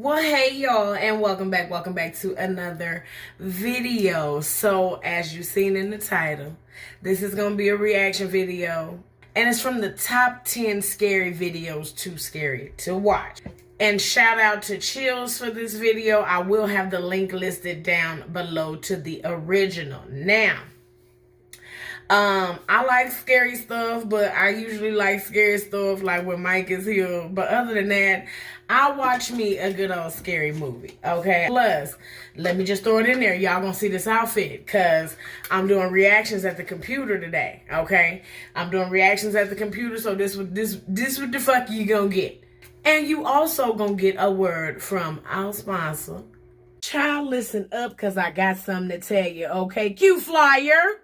Well, hey y'all, and welcome back to another video. So as you've seen in the title, this is going to be a reaction video, and it's from the top 10 scary videos too scary to watch. And shout out to Chills for this video. I will have the link listed down below to the original. Now, I like scary stuff, but I usually like scary stuff like when Mike is here. But other than that, I watch me a good old scary movie, okay? Plus, let me just throw it in there. Y'all gonna see this outfit because I'm doing reactions at the computer today, okay? I'm doing reactions at the computer, so this what the fuck you gonna get. And you also gonna get a word from our sponsor. Child, listen up because I got something to tell you, okay? Cue flyer.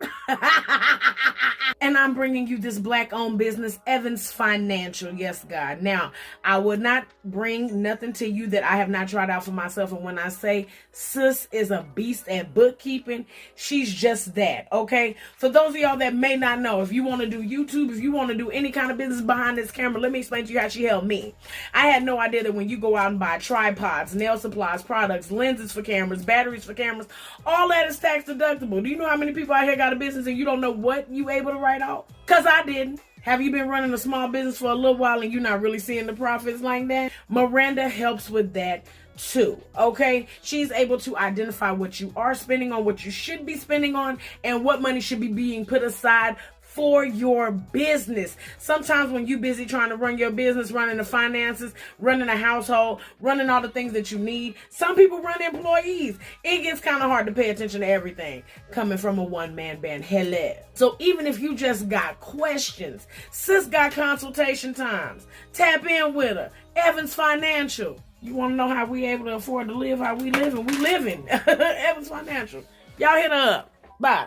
And I'm bringing you this black-owned business, Evans Financial. Yes, God. Now, I would not bring nothing to you that I have not tried out for myself. And when I say sis is a beast at bookkeeping, she's just that, okay? For those of y'all that may not know, if you want to do YouTube, if you want to do any kind of business behind this camera, let me explain to you how she helped me. I had no idea that when you go out and buy tripods, nail supplies, products, lenses for cameras, batteries for cameras, all that is tax deductible. Do you know how many people out here got a business and you don't know what you able to write off? Because I didn't. Have you been running a small business for a little while and you're not really seeing the profits like that? Miranda helps with that too, okay? She's able to identify what you are spending on, what you should be spending on, and what money should be being put aside for your business. Sometimes when you're busy trying to run your business, running the finances, running a household, running all the things that you need, some people run employees. It gets kind of hard to pay attention to everything coming from a one-man band. Hello. So even if you just got questions, sis got consultation times. Tap in with her. Evans Financial. You want to know how we able to afford to live how we live, and we living. Evans Financial. Y'all hit her up. Bye.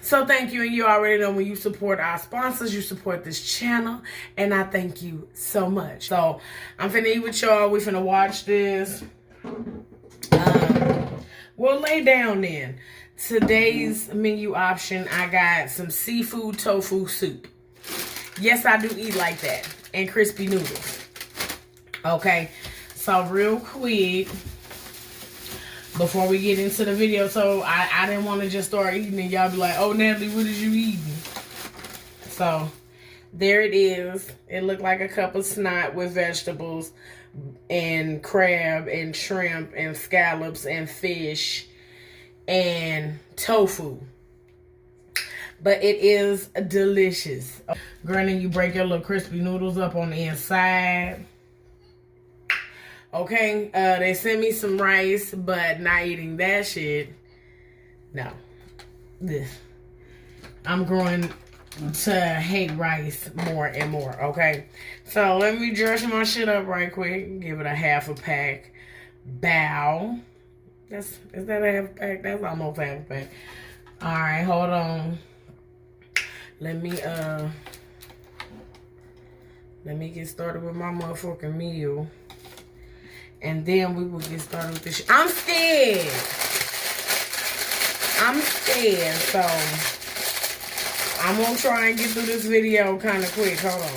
So thank you, and you already know when you support our sponsors, you support this channel, and I thank you so much. So I'm finna eat with y'all. We finna watch this. We'll lay down then. Today's menu option, I got some seafood tofu soup. Yes, I do eat like that, and crispy noodles. Okay, so real quick, before we get into the video, so I didn't want to just start eating and y'all be like, oh, Natalie, what is you eating? So there it is. It looked like a cup of snot with vegetables and crab and shrimp and scallops and fish and tofu. But it is delicious. Granted, you break your little crispy noodles up on the inside. Okay, they sent me some rice, but not eating that shit. No. I'm growing to hate rice more and more, okay? So let me dress my shit up right quick. Give it a half a pack. Bow. Is that a half a pack? That's almost half a pack. Alright, hold on. Let me get started with my motherfucking meal. And then we will get started with this. I'm scared. So I'm gonna try and get through this video kind of quick. Hold on.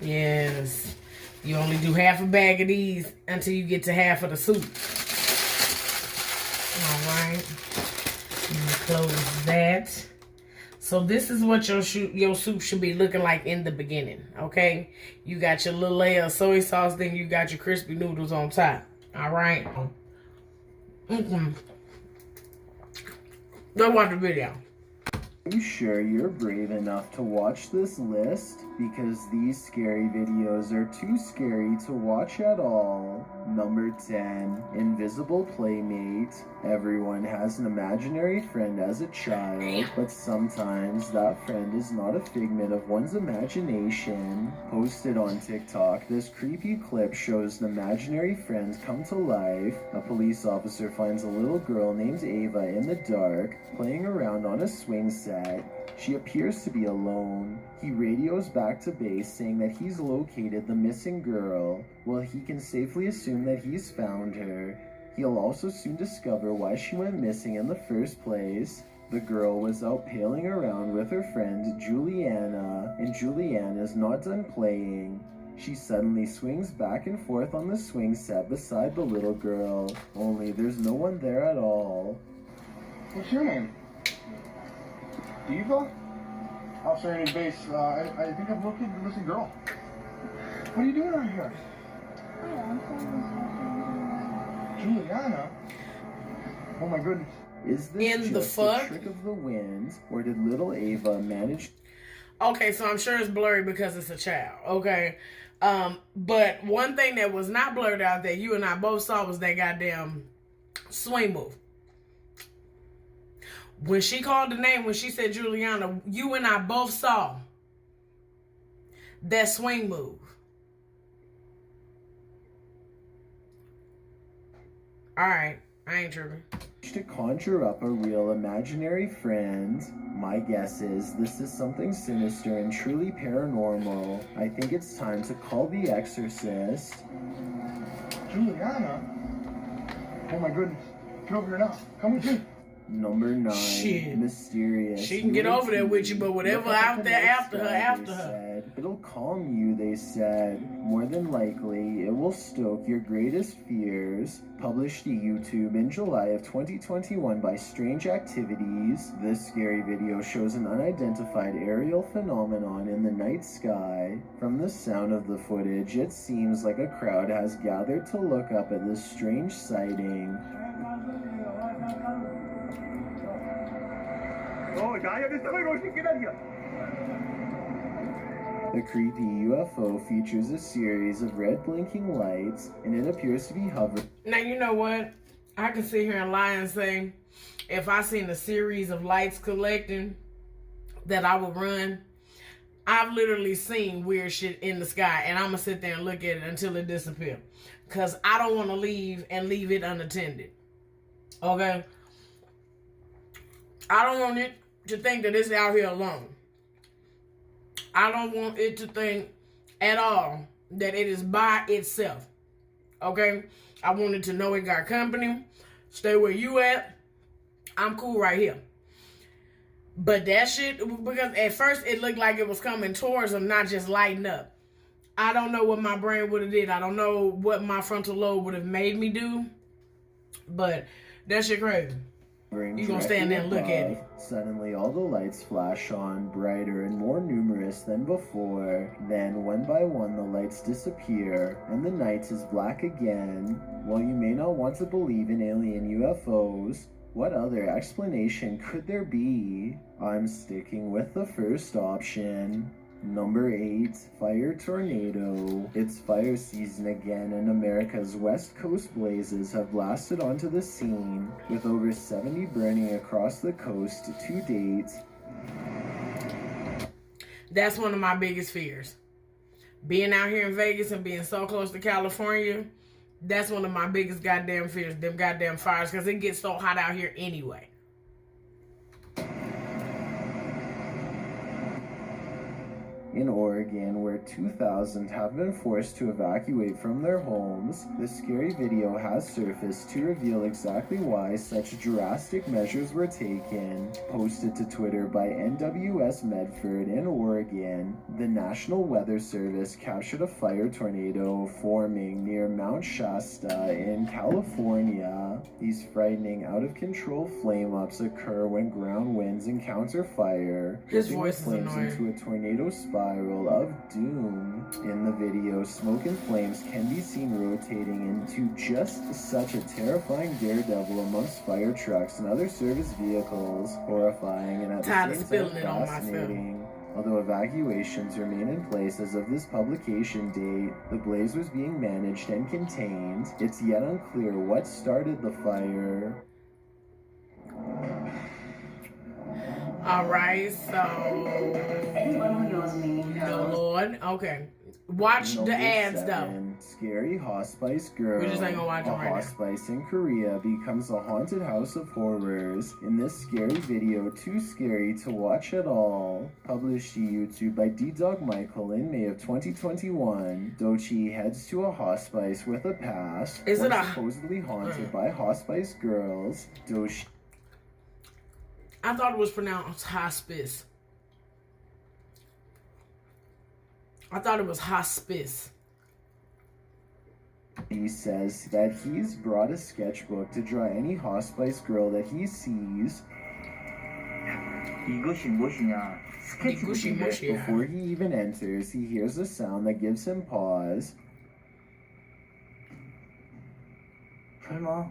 Yes. You only do half a bag of these until you get to half of the soup. All right. Let me close that. So this is what your soup should be looking like in the beginning, okay? You got your little layer of soy sauce, then you got your crispy noodles on top, all right? Go watch the video. Are you sure you're brave enough to watch this list? Because these scary videos are too scary to watch at all. Number 10, Invisible Playmate. Everyone has an imaginary friend as a child, but sometimes that friend is not a figment of one's imagination. Posted on TikTok, this creepy clip shows an imaginary friend come to life. A police officer finds a little girl named Ava in the dark, playing around on a swing set. She appears to be alone. He radios back to base saying that he's located the missing girl. Well, he can safely assume that he's found her. He'll also soon discover why she went missing in the first place. The girl was out paling around with her friend Juliana, and Juliana's not done playing. She suddenly swings back and forth on the swing set beside the little girl, only there's no one there at all. What's your name? Diva? Officer in base, I think I've located the missing girl. What are you doing out here? Juliana? Oh my goodness. Is this just a trick of the wind, or did little Ava manage? Okay, so I'm sure it's blurry because it's a child, okay? But one thing that was not blurred out that you and I both saw was that goddamn swing move. When she called the name, when she said Juliana, you and I both saw that swing move. All right, I ain't tripping. To conjure up a real imaginary friend. My guess is this is something sinister and truly paranormal. I think it's time to call the exorcist. Juliana? Oh my goodness. Get over here now. Come with me. Number 9. Shit. Mysterious. She can get over there with you, but whatever out there after her. Said, it'll calm you, they said. More than likely, it will stoke your greatest fears. Published to YouTube in July of 2021 by Strange Activities. This scary video shows an unidentified aerial phenomenon in the night sky. From the sound of the footage, it seems like a crowd has gathered to look up at this strange sighting. The creepy UFO features a series of red blinking lights, and it appears to be hovering. Now, you know what? I can sit here and lie and say, if I seen a series of lights collecting, that I would run. I've literally seen weird shit in the sky, and I'm going to sit there and look at it until it disappears. Because I don't want to leave it unattended. Okay? I don't want it to think that it's out here alone. I don't want it to think at all that it is by itself. Okay? I want it to know it got company. Stay where you at. I'm cool right here. But that shit, because at first it looked like it was coming towards them, not just lighting up. I don't know what my brain would have did. I don't know what my frontal lobe would have made me do. But that shit crazy. You gonna stand there and look at it. Suddenly all the lights flash on, brighter and more numerous than before. Then one by one the lights disappear, and the night is black again. While you may not want to believe in alien UFOs, what other explanation could there be? I'm sticking with the first option. Number 8, fire tornado. It's fire season again, and America's West Coast blazes have blasted onto the scene, with over 70 burning across the coast to date. That's one of my biggest fears. Being out here in Vegas and being so close to California, that's one of my biggest goddamn fears, them goddamn fires, because it gets so hot out here anyway. In Oregon, where 2,000 have been forced to evacuate from their homes, the scary video has surfaced to reveal exactly why such drastic measures were taken. Posted to Twitter by NWS Medford in Oregon, the National Weather Service captured a fire tornado forming near Mount Shasta in California. These frightening, out-of-control flame-ups occur when ground winds encounter fire, His voice is flames annoying. into a tornado spiral of doom. In the video, smoke and flames can be seen rotating into just such a terrifying daredevil amongst fire trucks and other service vehicles. Horrifying and at the same time fascinating. Although evacuations remain in place as of this publication date, the blaze was being managed and contained. It's yet unclear what started the fire. Alright, so the Lord. Okay. Watch the ads though. Scary Hospice Girl. We just ain't gonna watch it A right now. hospice in Korea becomes a haunted house of horrors. In this scary video, too scary to watch at all. Published to YouTube by D-Dog Michael in May of 2021. Dochi heads to a hospice with a past. Is it supposedly haunted by hospice girls. Dochi. I thought it was pronounced hospice. I thought it was hospice. He says that he's brought a sketchbook to draw any hospice girl that he sees. 이것이 무엇이냐? 스케치북인데. Before he even enters, he hears a sound that gives him pause. 설마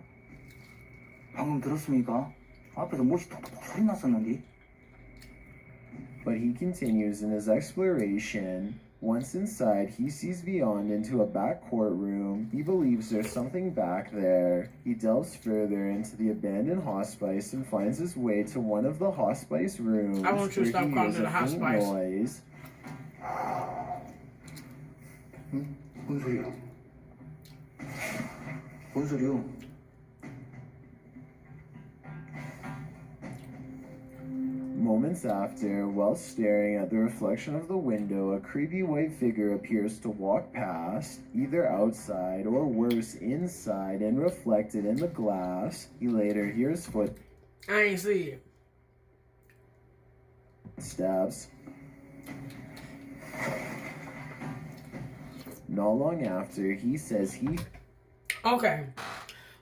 방금 들었습니까? 앞에서 무엇이 톡톡톡 소리 났었는데. But he continues in his exploration. Once inside, he sees beyond into a back courtroom. He believes there's something back there. He delves further into the abandoned hospice and finds his way to one of the hospice rooms. I want you to stop calling it a hospice. Noise. 뭔 소리야? 뭔 소리요? Moments after, while staring at the reflection of the window, a creepy white figure appears to walk past, either outside or worse, inside and reflected in the glass. He later hears I ain't see it. footsteps. Not long after, he says he... Okay.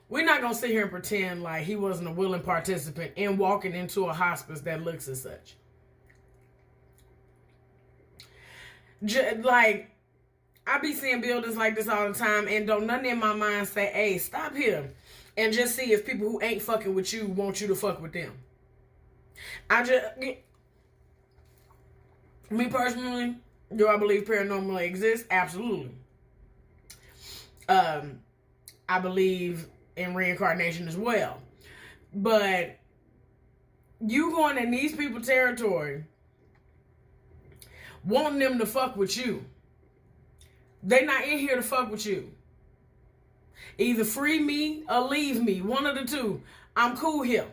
We're not going to sit here and pretend like he wasn't a willing participant in walking into a hospice that looks as such. Like, I be seeing buildings like this all the time, and don't nothing in my mind say, hey, stop here and just see if people who ain't fucking with you want you to fuck with them. Me personally, do I believe paranormal exists? Absolutely. I believe in reincarnation as well. But you going in these people's territory, wanting them to fuck with you. They not in here to fuck with you. Either free me or leave me. One of the two. I'm cool here.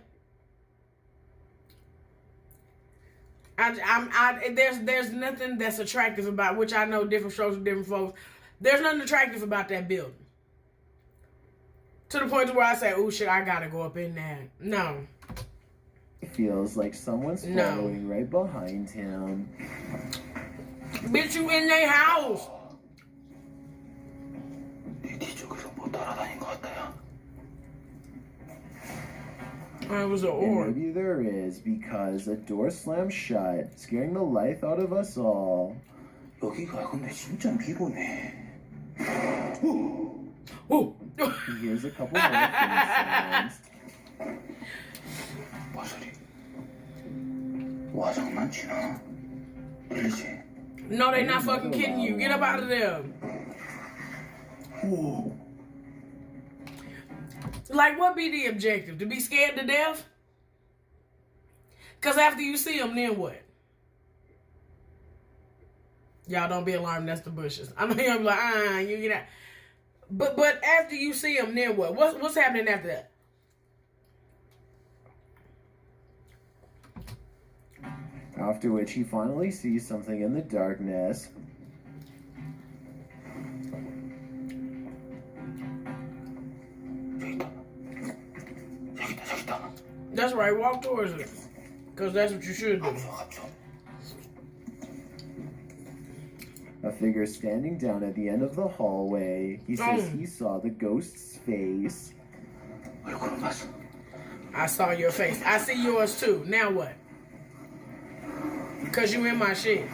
There's nothing that's attractive about, which I know different strokes for different folks. There's nothing attractive about that building. To the point where I say, oh shit, I gotta go up in there. No. It feels like someone's following right behind him. Bitch, you in their house. 네 뒤쪽에서 뭐 따라다닌 것 같아요. It was an And orb. maybe there is, because a door slams shut, scaring the life out of us all. 여기가 근데 진짜 미고네. Ooh. He hears a couple more sounds. 뭔 소리? 와 장난치나? 들리지? No, they not fucking kidding you. Get up out of there. 오. Like, what be the objective? To be scared to death? Because after you see them, then what? Y'all don't be alarmed. That's the bushes. I know you'll be like, you get out. But after you see them, then what? What's happening after that? After which he finally sees something in the darkness. That's right. Walk towards it. Because that's what you should do. A figure standing down at the end of the hallway. He says he saw the ghost's face. I saw your face. I see yours too. Now what? Because you in my shit.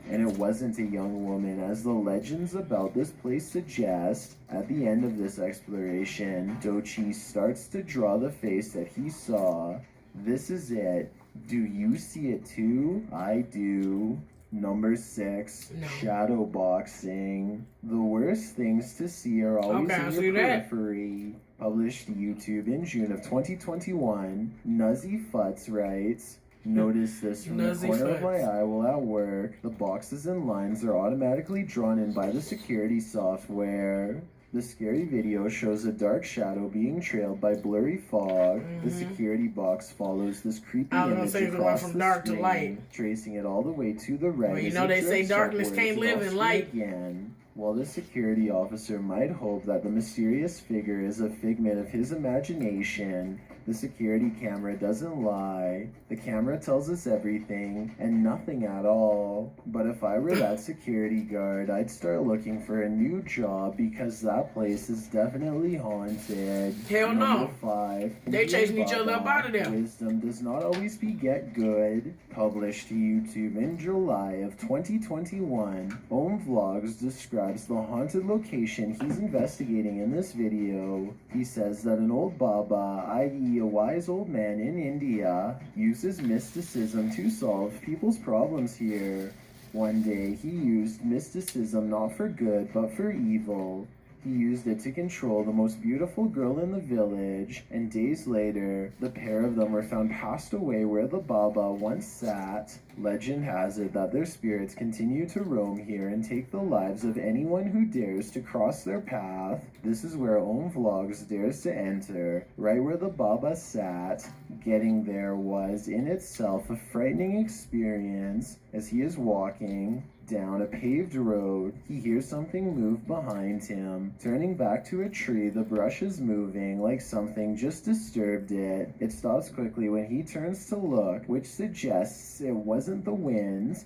And it wasn't a young woman, as the legends about this place suggest. At the end of this exploration, Dochi starts to draw the face that he saw. This is it. Do you see it too? I do. Number 6, No. shadow boxing. The worst things to see are always Okay, I in see your that. periphery. Published to YouTube in June of 2021. Nuzzy Futz writes, Notice this from the Nosy corner of my fucks. eye while at work. The boxes and lines are automatically drawn in by the security software. The scary video shows a dark shadow being trailed by blurry fog. The security box follows this creepy I was gonna image say it's going across from the dark to screen, light. tracing it all the way to the right. Well, you as know it they say drifts darkness upwards can't and live off in screen light. again. While the security officer might hope that the mysterious figure is a figment of his imagination, the security camera doesn't lie. The camera tells us everything and nothing at all. But if I were that security guard, I'd start looking for a new job because that place is definitely haunted. Hell no. Number 5. They chasing each other up Baba, out of there. Wisdom does not always beget good. Published to YouTube in July of 2021, Om Vlogs describes the haunted location he's investigating in this video. He says that an old Baba, i.e. a wise old man in India, uses mysticism to solve people's problems here. One day, he used mysticism not for good, but for evil. He used it to control the most beautiful girl in the village, and days later, the pair of them were found passed away where the Baba once sat. Legend has it that their spirits continue to roam here and take the lives of anyone who dares to cross their path. This is where Om Vlogs dares to enter, right where the Baba sat. Getting there was, in itself, a frightening experience. As he is walking down a paved road, he hears something move behind him. Turning back to a tree, the brush is moving like something just disturbed it. It stops quickly when he turns to look, which suggests it wasn't the wind.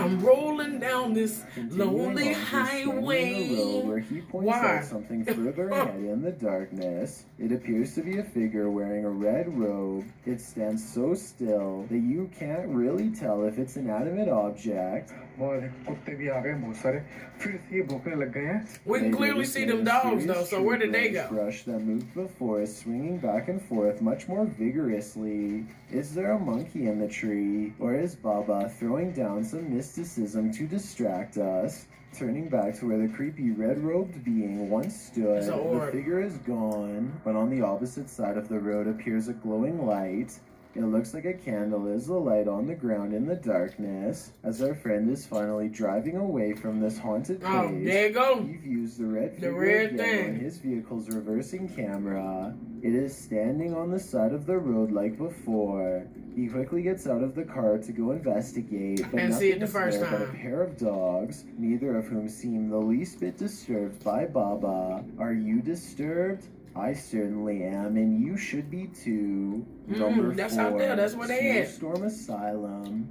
I'm rolling down this Continuing lonely on, he's standing in the road highway. where he points Why? out something further ahead in the darkness. It appears to be a figure wearing a red robe. It stands so still that you can't really tell if it's an inanimate object. कुत्ते भी आ गए बहुत सारे फिर से ये भौंकने लग गए हैं We can clearly see them dogs though, so where did they go? Brush that moved before is swinging back and forth much more vigorously. Is there a monkey in the tree, or is Baba throwing down some mysticism to distract us? Turning back to where the creepy red-robed being once stood, It's an the orb. figure is gone, but on the opposite side of the road appears a glowing light. It looks like a candle is the light on the ground in the darkness. As our friend is finally driving away from this haunted place, Oh, there you go. he views the red The figure red again thing. on his vehicle's reversing camera. It is standing on the side of the road like before. He quickly gets out of the car to go investigate, but Didn't see it nothing the is first there but a time. pair of dogs, neither of whom seem the least bit disturbed by Baba. Are you disturbed? I certainly am, and you should be too. Number that's 4, out there. That's where they at. Snowstorm Asylum.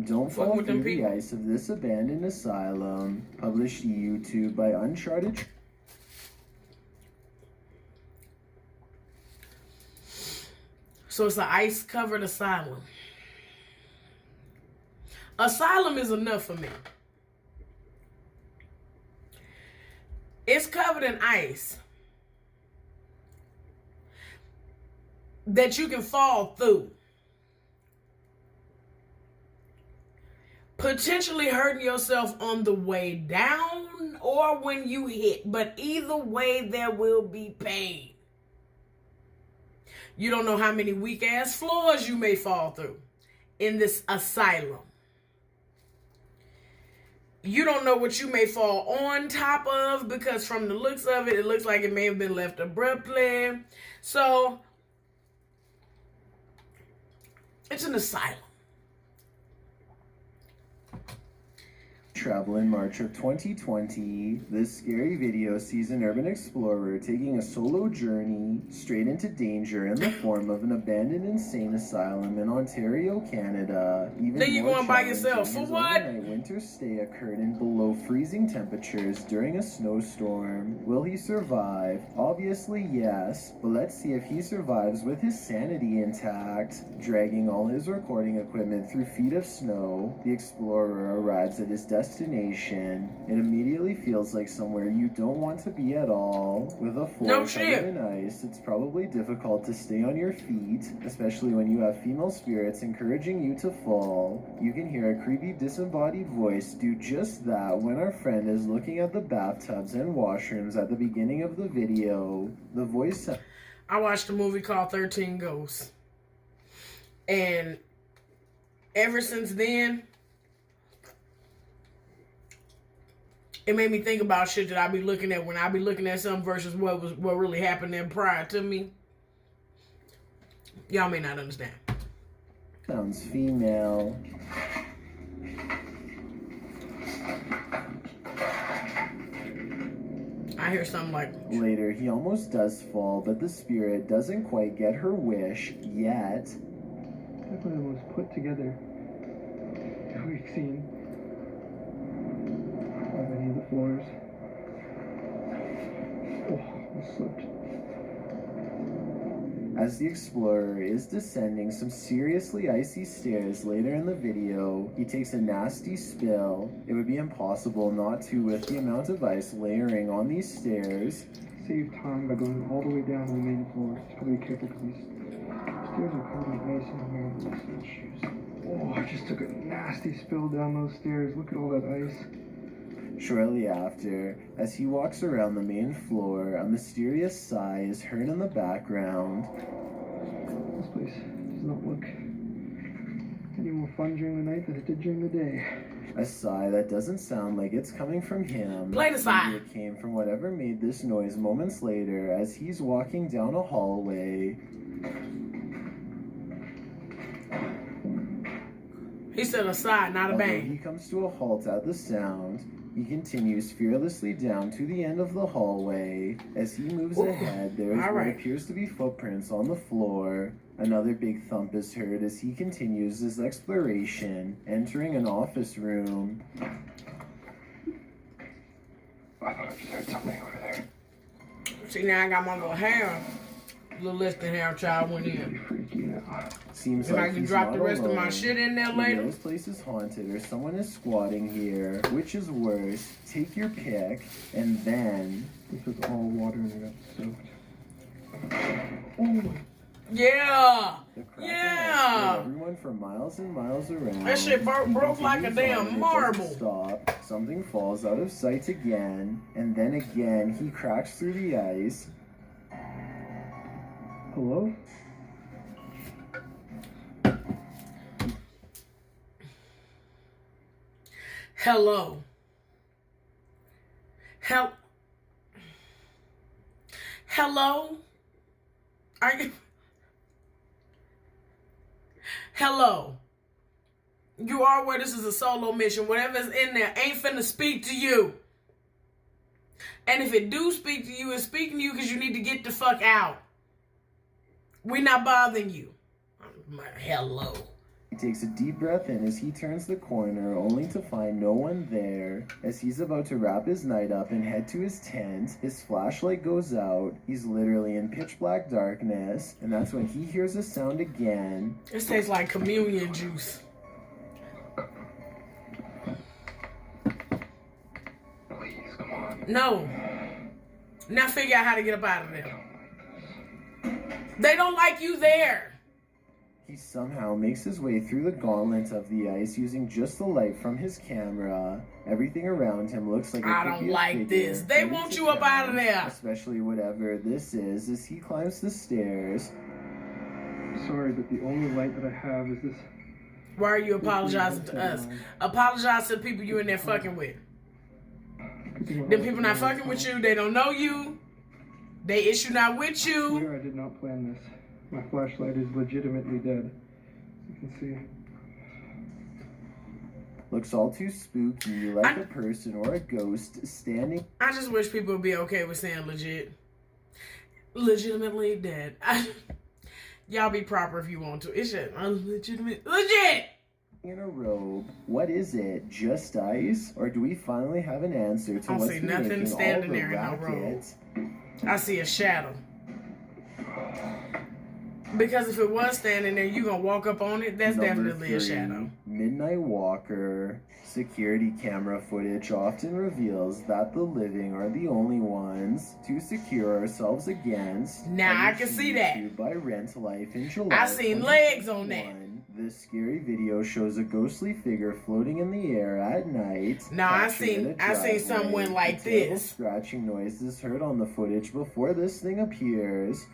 Don't Fuck fall with them through the people. ice of this abandoned asylum. Published to YouTube by Uncharted. So it's an ice-covered asylum. Asylum is enough for me. It's covered in ice that you can fall through, potentially hurting yourself on the way down or when you hit. But either way, there will be pain. You don't know how many weak-ass floors you may fall through in this asylum. You don't know what you may fall on top of, because from the looks of it, it looks like it may have been left abruptly. So, it's an asylum. Travel in March of 2020. This scary video sees an urban explorer taking a solo journey straight into danger in the form of an abandoned insane asylum in Ontario, Canada. Even Then you more going by challenging, yourself. For his what? overnight winter stay occurred in below freezing temperatures during a snowstorm. Will he survive? Obviously, yes. But let's see if he survives with his sanity intact. Dragging all his recording equipment through feet of snow, the explorer arrives at his destination. It immediately feels like somewhere you don't want to be at all. With a floor No shit. covered in ice, it's probably difficult to stay on your feet, especially when you have female spirits encouraging you to fall. You can hear a creepy disembodied voice do just that when our friend is looking at the bathtubs and washrooms at the beginning of the video. The voice I watched a movie called 13 Ghosts. And ever since then, it made me think about shit that I be looking at when I be looking at something versus what really happened there prior to me. Y'all may not understand. Sounds female. I hear something like... Later, he almost does fall, but the spirit doesn't quite get her wish yet. Definitely the most put together that we've seen on any of the floors. Oh, I slipped. As the explorer is descending some seriously icy stairs later in the video, he takes a nasty spill. It would be impossible not to with the amount of ice layering on these stairs. Save time by going all the way down to the main floor. Just gotta be careful because these stairs are covered in ice and I'm wearing loose shoes. Oh, I just took a nasty spill down those stairs. Look at all that ice. Shortly after, as he walks around the main floor, a mysterious sigh is heard in the background. This place does not look any more fun during the night than it did during the day. A sigh that doesn't sound like it's coming from him. Play the sigh. Maybe it came from whatever made this noise moments later as he's walking down a hallway. He said a sigh, not a Although bang. he comes to a halt at the sound, he continues fearlessly down to the end of the hallway. As he moves ahead, there is what appears to be footprints on the floor. Another big thump is heard as he continues his exploration, entering an office room. I thought I just heard something over there. See, now I got my little hair. Little listing hair child went Pretty in. freaky now. Seems If like I can he's drop not the rest alone. of my shit in there Either later. this place is haunted or someone is squatting here. Which is worse? Take your pick, and then... This was all water and I got soaked. Oh, Yeah! The cracking Yeah! spread everyone for miles and miles around. That shit broke like a Continues on, damn and it marble. doesn't stop. Something falls out of sight again, and then again he cracks through the ice. hello? Hello. Hello? Are you... Hello. You are aware this is a solo mission. Whatever's in there ain't finna speak to you. And if it do speak to you, it's speaking to you because you need to get the fuck out. We're not bothering you. Hello. He takes a deep breath in as he turns the corner, only to find no one there. As he's about to wrap his night up and head to his tent, his flashlight goes out. He's literally in pitch black darkness, and that's when he hears a sound again. This tastes like communion juice. Please, come on. No. Now figure out how to get up out of there. They don't like you there. He somehow makes his way through the gauntlet of the ice using just the light from his camera. Everything around him looks like I don't like this. They want you up out of there. Especially whatever this is as he climbs the stairs. Sorry, but the only light that I have is this. Why are you apologizing to us? Apologize to the people you in there fucking with. The people not fucking with you, they don't know you. They issue not with you. Here, I did not plan this. My flashlight is legitimately dead. As you can see. Looks all too spooky, like a person or a ghost standing. I just wish people would be okay with saying legit. Legitimately dead. Y'all be proper if you want to. It's just legitimate. Legit! In a robe. What is it? Just ice? Or do we finally have an answer to I don't what's see been nothing making standing all the there in no robe. racket? I see a shadow. Because if it was standing there, you gonna walk up on it, that's Number definitely a 3, shadow. Midnight Walker. Security camera footage often reveals that the living are the only ones to secure ourselves against. Now I can see that. By Rent Life in July. I seen legs on that. 2021. This scary video shows a ghostly figure floating in the air at night. Now I captured in a seen someone driveway. like A terrible this. Scratching noise is heard on the footage before this thing appears.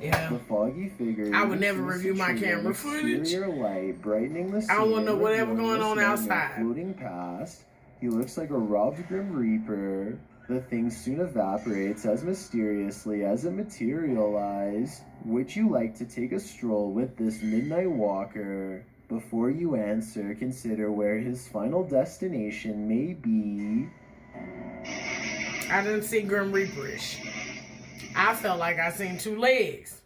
Yeah. The foggy figure I would never seems to review my trigger camera an footage. exterior light, brightening the scene. I don't want to know and whatever revealing going on this nightmare outside. Floating past. He looks like a robbed Grim Reaper. The thing soon evaporates as mysteriously as it materialized. Would you like to take a stroll with this midnight walker? Before you answer, consider where his final destination may be. I didn't see Grim Reaperish. I felt like I seen two legs.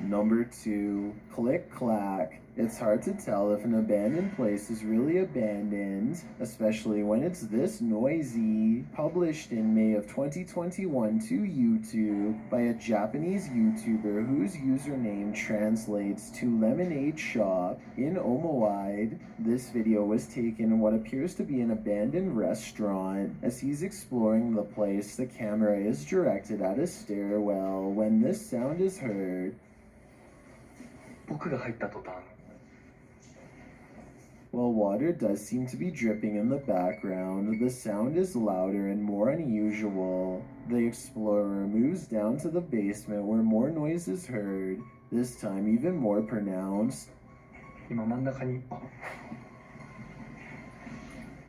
Number 2, click clack. It's hard to tell if an abandoned place is really abandoned, especially when it's this noisy. Published in May of 2021 to YouTube by a Japanese YouTuber whose username translates to Lemonade Shop in Omawide. This video was taken in what appears to be an abandoned restaurant. As he's exploring the place, the camera is directed at a stairwell when this sound is heard. 僕が入った途端 While water does seem to be dripping in the background, the sound is louder and more unusual. The explorer moves down to the basement where more noise is heard, this time even more pronounced. 今真ん中に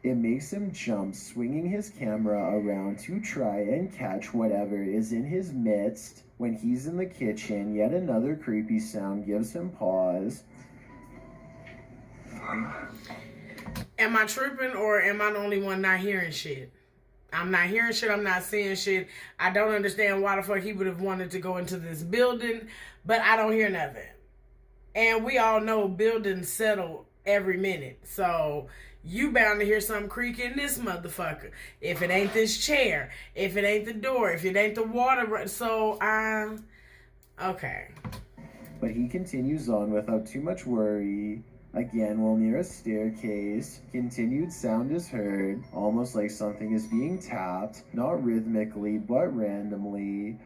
It makes him jump, swinging his camera around to try and catch whatever is in his midst. When he's in the kitchen, yet another creepy sound gives him pause. Am I tripping or am I the only one not hearing shit? I'm not hearing shit. I'm not seeing shit. I don't understand why the fuck he would have wanted to go into this building, but I don't hear nothing. And we all know buildings settle every minute. So you bound to hear something creak in this motherfucker. If it ain't this chair, if it ain't the door, if it ain't the water. So okay. But he continues on without too much worry. Again, while near a staircase, continued sound is heard, almost like something is being tapped, not rhythmically, but randomly.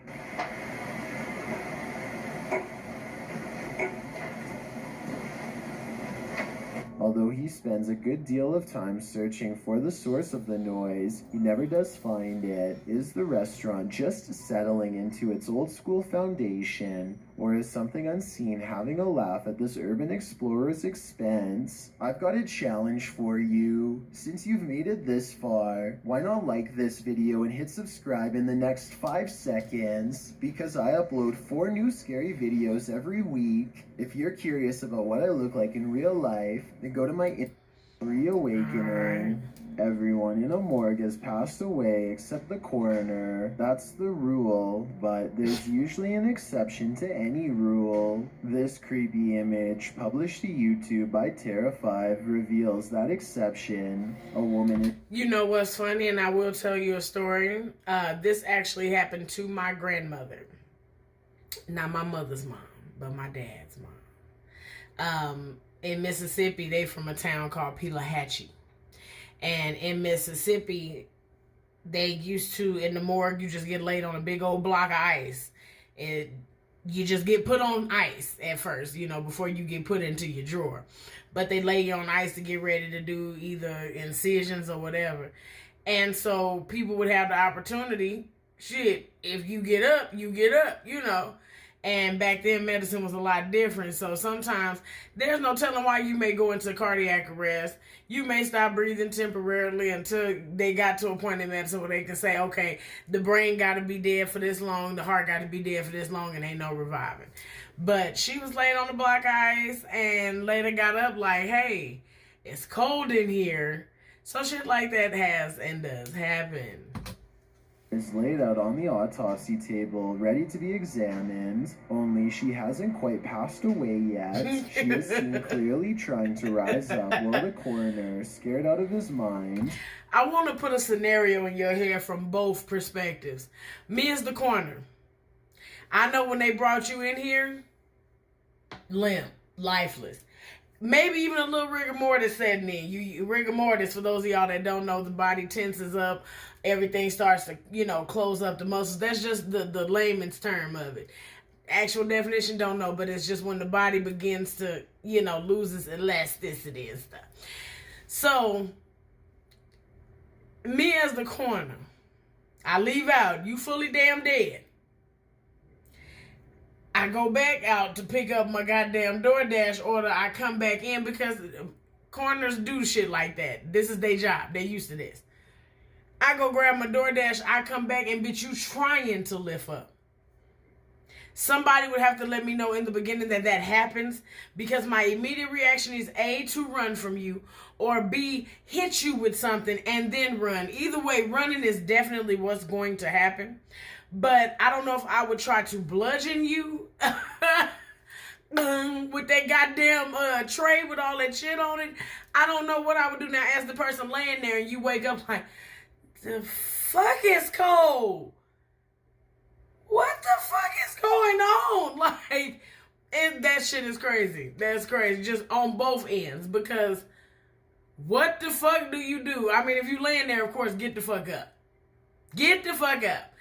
Although he spends a good deal of time searching for the source of the noise, he never does find it. Is the restaurant just settling into its old school foundation, or is something unseen having a laugh at this urban explorer's expense? I've got a challenge for you. Since you've made it this far, why not like this video and hit subscribe in the next 5 seconds? Because I upload 4 new scary videos every week. If you're curious about what I look like in real life, then go to my Reawakening. Everyone in a morgue has passed away except the coroner. That's the rule, but there's usually an exception to any rule. This creepy image, published to YouTube by Terra5, reveals that exception. A woman... You know what's funny, and I will tell you a story. This actually happened to my grandmother. Not my mother's mom, but my dad's mom. In Mississippi, they from a town called Pelahatchie. And in Mississippi, they used to, in the morgue, you just get laid on a big old block of ice. You just get put on ice at first, you know, before you get put into your drawer. But they lay you on ice to get ready to do either incisions or whatever. And so people would have the opportunity, shit, if you get up, you know. And back then, medicine was a lot different. So sometimes there's no telling why you may go into cardiac arrest. You may stop breathing temporarily until they got to a point in medicine where they can say, okay, the brain got to be dead for this long, the heart got to be dead for this long, and ain't no reviving. But she was laid on the block ice and later got up like, hey, it's cold in here. So shit like that has and does happen. Is laid out on the autopsy table, ready to be examined, only she hasn't quite passed away yet. She is seen clearly trying to rise up while the coroner, scared out of his mind. I want to put a scenario in your head from both perspectives. Me as the coroner. I know when they brought you in here, limp, lifeless. Maybe even a little rigor mortis setting in. Rigor mortis, for those of y'all that don't know, the body tenses up. Everything starts to, you know, close up the muscles. That's just the layman's term of it. Actual definition, don't know, but it's just when the body begins to, you know, loses elasticity and stuff. So, me as the coroner, I leave out, you fully damn dead. I go back out to pick up my goddamn DoorDash order. I come back in because coroners do shit like that. This is their job. They used to this. I go grab my DoorDash. I come back and bitch, you trying to lift up. Somebody would have to let me know in the beginning that happens, because my immediate reaction is A, to run from you, or B, hit you with something and then run. Either way, running is definitely what's going to happen. But I don't know if I would try to bludgeon you with that goddamn tray with all that shit on it. I don't know what I would do now as the person laying there and you wake up like, the fuck is cold? What the fuck is going on? Like, that shit is crazy. That's crazy. Just on both ends. Because what the fuck do you do? I mean, if you laying there, of course, get the fuck up. Get the fuck up.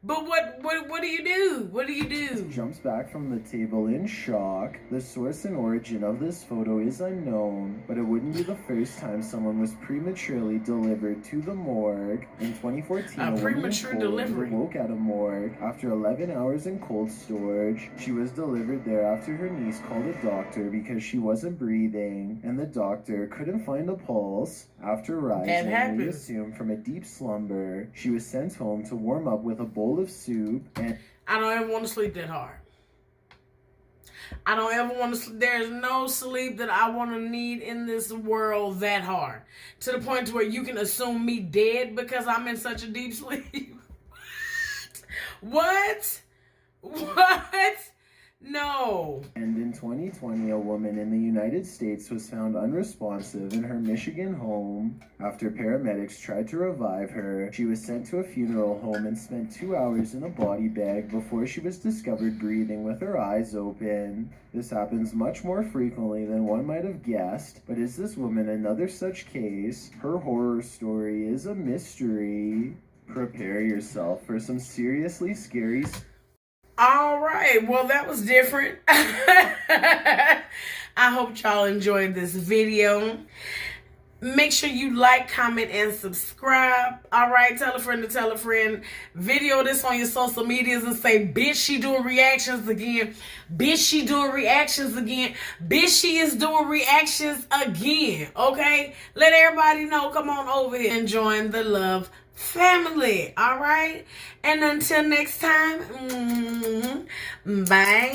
But what do you do? What do you do? Jumps back from the table in shock. The source and origin of this photo is unknown, but it wouldn't be the first time someone was prematurely delivered to the morgue. In 2014, a premature woman delivery woke at a morgue after 11 hours in cold storage. She was delivered there after her niece called a doctor because she wasn't breathing, and the doctor couldn't find a pulse. After rising, we assume from a deep slumber, she was sent home to warm up with a bowl of soup. And I don't ever want to sleep that hard. I don't ever want to sleep. There's no sleep that I want to need in this world that hard. To the point to where you can assume me dead because I'm in such a deep sleep. What? What? No. And in 2020, a woman in the United States was found unresponsive in her Michigan home. After paramedics tried to revive her, she was sent to a funeral home and spent 2 hours in a body bag before she was discovered breathing with her eyes open. This happens much more frequently than one might have guessed, but is this woman another such case? Her horror story is a mystery. Prepare yourself for some seriously scary All right, well, that was different. I hope y'all enjoyed this video. Make sure you like, comment, and subscribe. All right, tell a friend to tell a friend. Video this on your social medias and say, bitch, she doing reactions again. Bitch, she doing reactions again. Bitch, she is doing reactions again. Okay? Let everybody know. Come on over here and join the love family. All right? And until next time, bye.